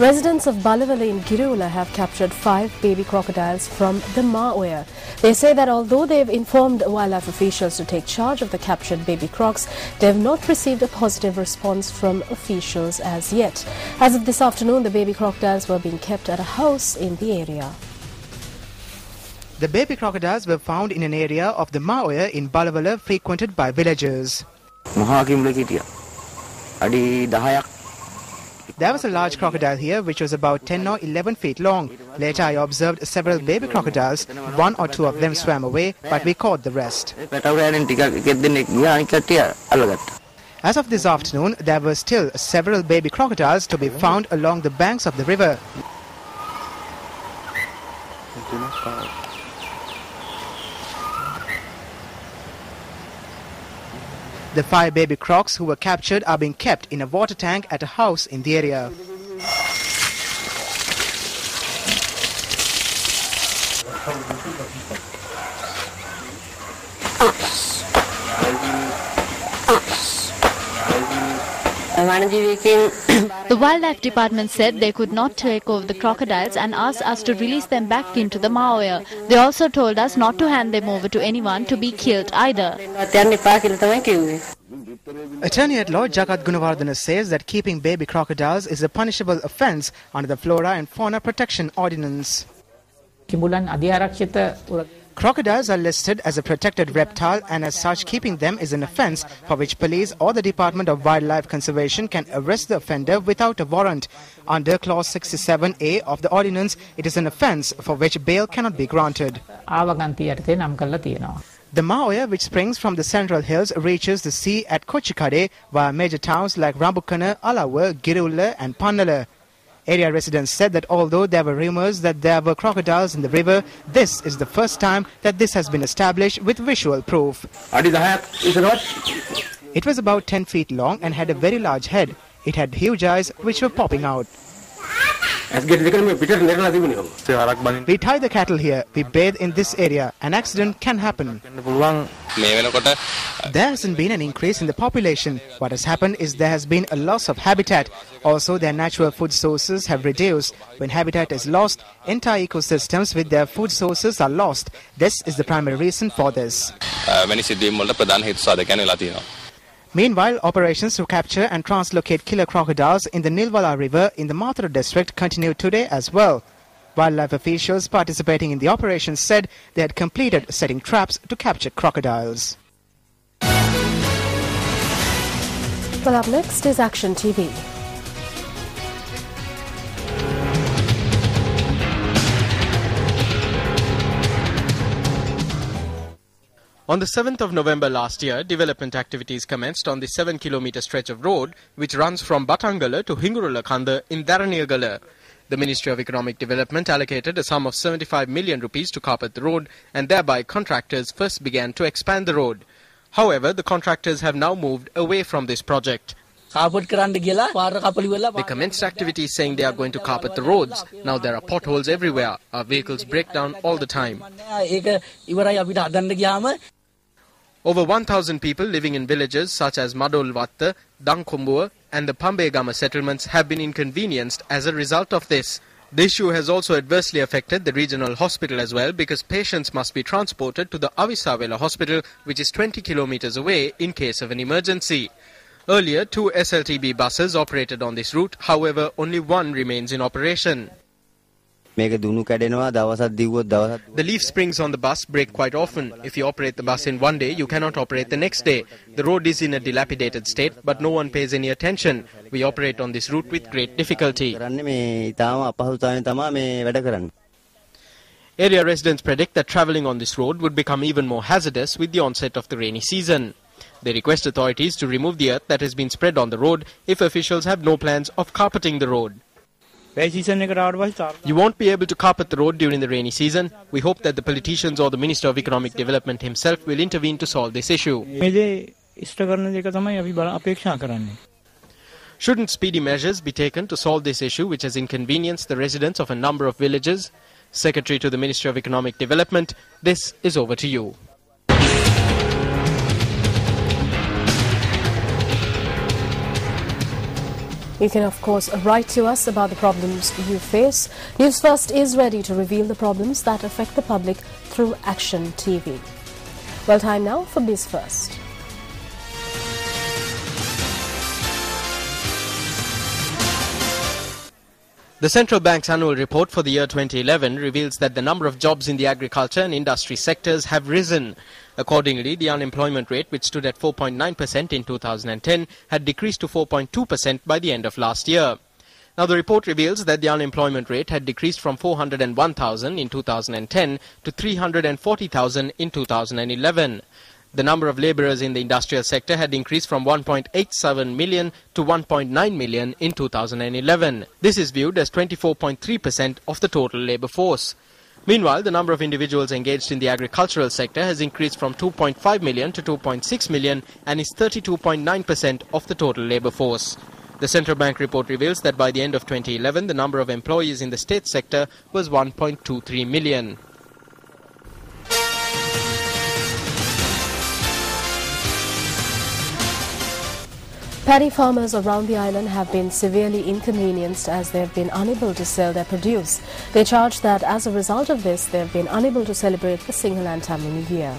Residents of Balawala in Girula have captured 5 baby crocodiles from the Maoya. They say that although they have informed wildlife officials to take charge of the captured baby crocs, they have not received a positive response from officials as yet. As of this afternoon, the baby crocodiles were being kept at a house in the area. The baby crocodiles were found in an area of the Maoya in Balawala frequented by villagers. There was a large crocodile here which was about 10 or 11 feet long. Later I observed several baby crocodiles. 1 or 2 of them swam away, but we caught the rest. As of this afternoon, there were still several baby crocodiles to be found along the banks of the river. The 5 baby crocs who were captured are being kept in a water tank at a house in the area. The Wildlife Department said they could not take over the crocodiles and asked us to release them back into the Maoya. They also told us not to hand them over to anyone to be killed either. Attorney at Law Jagat Gunawardana says that keeping baby crocodiles is a punishable offence under the Flora and Fauna Protection Ordinance. Crocodiles are listed as a protected reptile, and as such keeping them is an offence for which police or the Department of Wildlife Conservation can arrest the offender without a warrant. Under clause 67A of the ordinance, it is an offence for which bail cannot be granted. The Maoya, which springs from the central hills, reaches the sea at Kochikade via major towns like Rambukana, Alawa, Girula and Pannala. Area residents said that although there were rumours that there were crocodiles in the river, this is the first time that this has been established with visual proof. It was about 10 feet long and had a very large head. It had huge eyes which were popping out. We tie the cattle here, we bathe in this area. An accident can happen. There hasn't been an increase in the population. What has happened is there has been a loss of habitat. Also, their natural food sources have reduced. When habitat is lost, entire ecosystems with their food sources are lost. This is the primary reason for this. Meanwhile, operations to capture and translocate killer crocodiles in the Nilwala River in the Mathura district continued today as well. Wildlife officials participating in the operation said they had completed setting traps to capture crocodiles. Well, up next is Action TV. On the 7th of November last year, development activities commenced on the 7-kilometre stretch of road which runs from Batangala to Hingurula Khanda in Dharaniyagala. The Ministry of Economic Development allocated a sum of 75 million rupees to carpet the road, and thereby contractors first began to expand the road. However, the contractors have now moved away from this project. They commenced activities saying they are going to carpet the roads. Now there are potholes everywhere. Our vehicles break down all the time. Over 1,000 people living in villages such as Madolwatta, Dangkumbua and the Pambegama settlements have been inconvenienced as a result of this. The issue has also adversely affected the regional hospital as well, because patients must be transported to the Avisawela hospital, which is 20 kilometers away in case of an emergency. Earlier, 2 SLTB buses operated on this route. However, only one remains in operation. The leaf springs on the bus break quite often. If you operate the bus in one day, you cannot operate the next day. The road is in a dilapidated state, but no one pays any attention. We operate on this route with great difficulty. Area residents predict that travelling on this road would become even more hazardous with the onset of the rainy season. They request authorities to remove the earth that has been spread on the road if officials have no plans of carpeting the road. You won't be able to carpet the road during the rainy season. We hope that the politicians or the Minister of Economic Development himself will intervene to solve this issue. Shouldn't speedy measures be taken to solve this issue, which has inconvenienced the residents of a number of villages? Secretary to the Ministry of Economic Development, this is over to you. You can of course write to us about the problems you face. News First is ready to reveal the problems that affect the public through Action TV. Well, time now for Biz First. The Central Bank's annual report for the year 2011 reveals that the number of jobs in the agriculture and industry sectors have risen. Accordingly, the unemployment rate, which stood at 4.9% in 2010, had decreased to 4.2% by the end of last year. Now, the report reveals that the unemployment rate had decreased from 401,000 in 2010 to 340,000 in 2011. The number of labourers in the industrial sector had increased from 1.87 million to 1.9 million in 2011. This is viewed as 24.3% of the total labour force. Meanwhile, the number of individuals engaged in the agricultural sector has increased from 2.5 million to 2.6 million and is 32.9% of the total labour force. The Central Bank report reveals that by the end of 2011, the number of employees in the state sector was 1.23 million. Paddy farmers around the island have been severely inconvenienced as they have been unable to sell their produce. They charge that as a result of this, they have been unable to celebrate the Sinhala and Tamil New Year.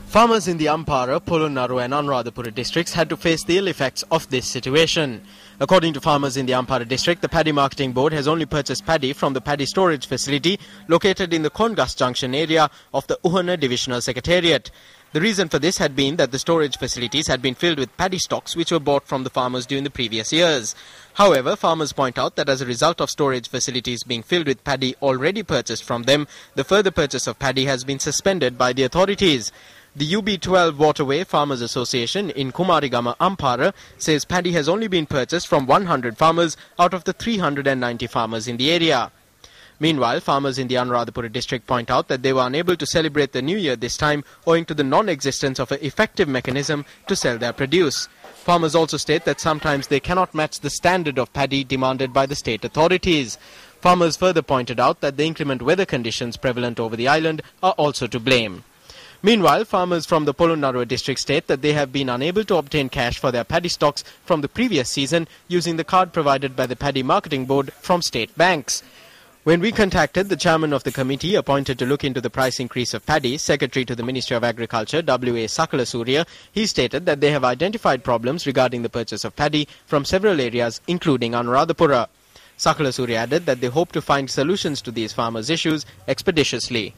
Farmers in the Ampara, Polonnaru and Anuradhapura districts had to face the ill effects of this situation. According to farmers in the Ampara district, the Paddy Marketing Board has only purchased paddy from the paddy storage facility located in the Kongas Junction area of the Uhana Divisional Secretariat. The reason for this had been that the storage facilities had been filled with paddy stocks which were bought from the farmers during the previous years. However, farmers point out that as a result of storage facilities being filled with paddy already purchased from them, the further purchase of paddy has been suspended by the authorities. The UB12 Waterway Farmers Association in Kumarigama, Ampara says paddy has only been purchased from 100 farmers out of the 390 farmers in the area. Meanwhile, farmers in the Anuradhapura district point out that they were unable to celebrate the New Year this time owing to the non-existence of an effective mechanism to sell their produce. Farmers also state that sometimes they cannot match the standard of paddy demanded by the state authorities. Farmers further pointed out that the inclement weather conditions prevalent over the island are also to blame. Meanwhile, farmers from the Polonnaru district state that they have been unable to obtain cash for their paddy stocks from the previous season using the card provided by the Paddy Marketing Board from state banks. When we contacted the chairman of the committee appointed to look into the price increase of paddy, Secretary to the Ministry of Agriculture, W.A. Sakalasurya, he stated that they have identified problems regarding the purchase of paddy from several areas, including Anuradhapura. Sakalasurya added that they hope to find solutions to these farmers' issues expeditiously.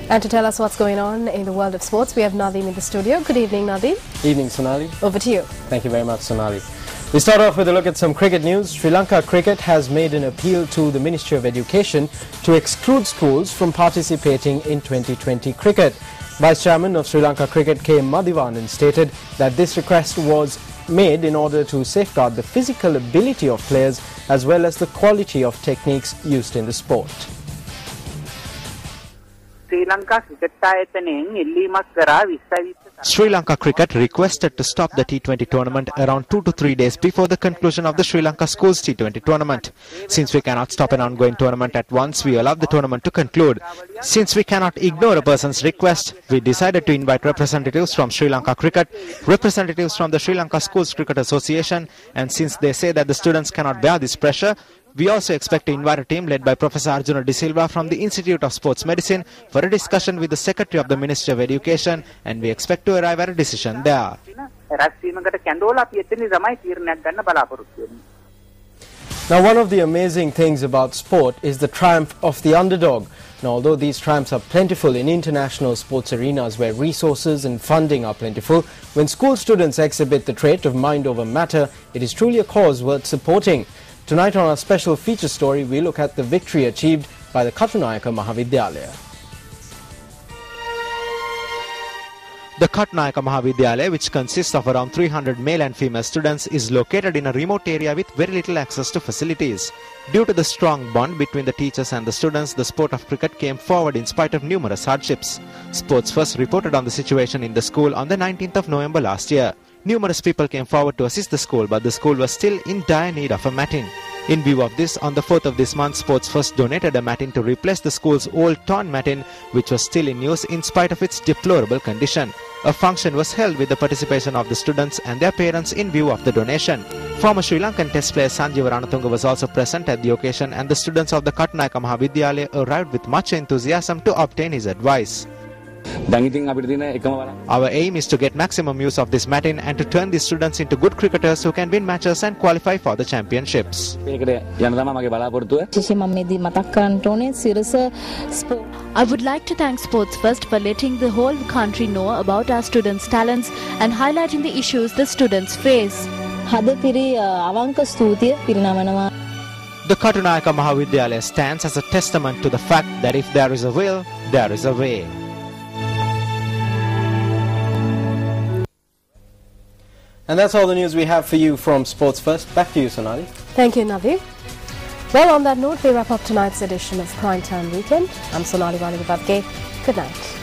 And to tell us what's going on in the world of sports, we have Nadeem in the studio. Good evening, Nadeem. Evening, Sonali. Over to you. Thank you very much, Sonali. We start off with a look at some cricket news. Sri Lanka Cricket has made an appeal to the Ministry of Education to exclude schools from participating in 2020 cricket. Vice Chairman of Sri Lanka Cricket, K. Madhivanan, stated that this request was made in order to safeguard the physical ability of players as well as the quality of techniques used in the sport. Sri Lanka Cricket requested to stop the T20 tournament around 2 to 3 days before the conclusion of the Sri Lanka Schools T20 tournament. Since we cannot stop an ongoing tournament at once, we allow the tournament to conclude. Since we cannot ignore a person's request, we decided to invite representatives from Sri Lanka Cricket, representatives from the Sri Lanka Schools Cricket Association, and since they say that the students cannot bear this pressure, we also expect to invite a team led by Professor Arjuna De Silva from the Institute of Sports Medicine for a discussion with the Secretary of the Ministry of Education, and we expect to arrive at a decision there. Now, one of the amazing things about sport is the triumph of the underdog. Now, although these triumphs are plentiful in international sports arenas where resources and funding are plentiful, when school students exhibit the trait of mind over matter, it is truly a cause worth supporting. Tonight on our special feature story, we look at the victory achieved by the Katunayaka Mahavidyalaya. The Katunayaka Mahavidyalaya, which consists of around 300 male and female students, is located in a remote area with very little access to facilities. Due to the strong bond between the teachers and the students, the sport of cricket came forward in spite of numerous hardships. Sports First reported on the situation in the school on the 19th of November last year. Numerous people came forward to assist the school, but the school was still in dire need of a matting. In view of this, on the 4th of this month, Sports First donated a matting to replace the school's old torn matting, which was still in use in spite of its deplorable condition. A function was held with the participation of the students and their parents in view of the donation. Former Sri Lankan Test player Sanjeev Ranatunga was also present at the occasion, and the students of the Katunayaka Mahavidyalaya arrived with much enthusiasm to obtain his advice. Our aim is to get maximum use of this matting and to turn these students into good cricketers who can win matches and qualify for the championships. I would like to thank Sports First for letting the whole country know about our students' talents and highlighting the issues the students face. The Katunayaka Mahavidyalaya stands as a testament to the fact that if there is a will, there is a way. And that's all the news we have for you from Sports First. Back to you, Sonali. Thank you, Navi. Well, on that note, we wrap up tonight's edition of Prime Time Weekend. I'm Sonali Vanigavadke. Good night.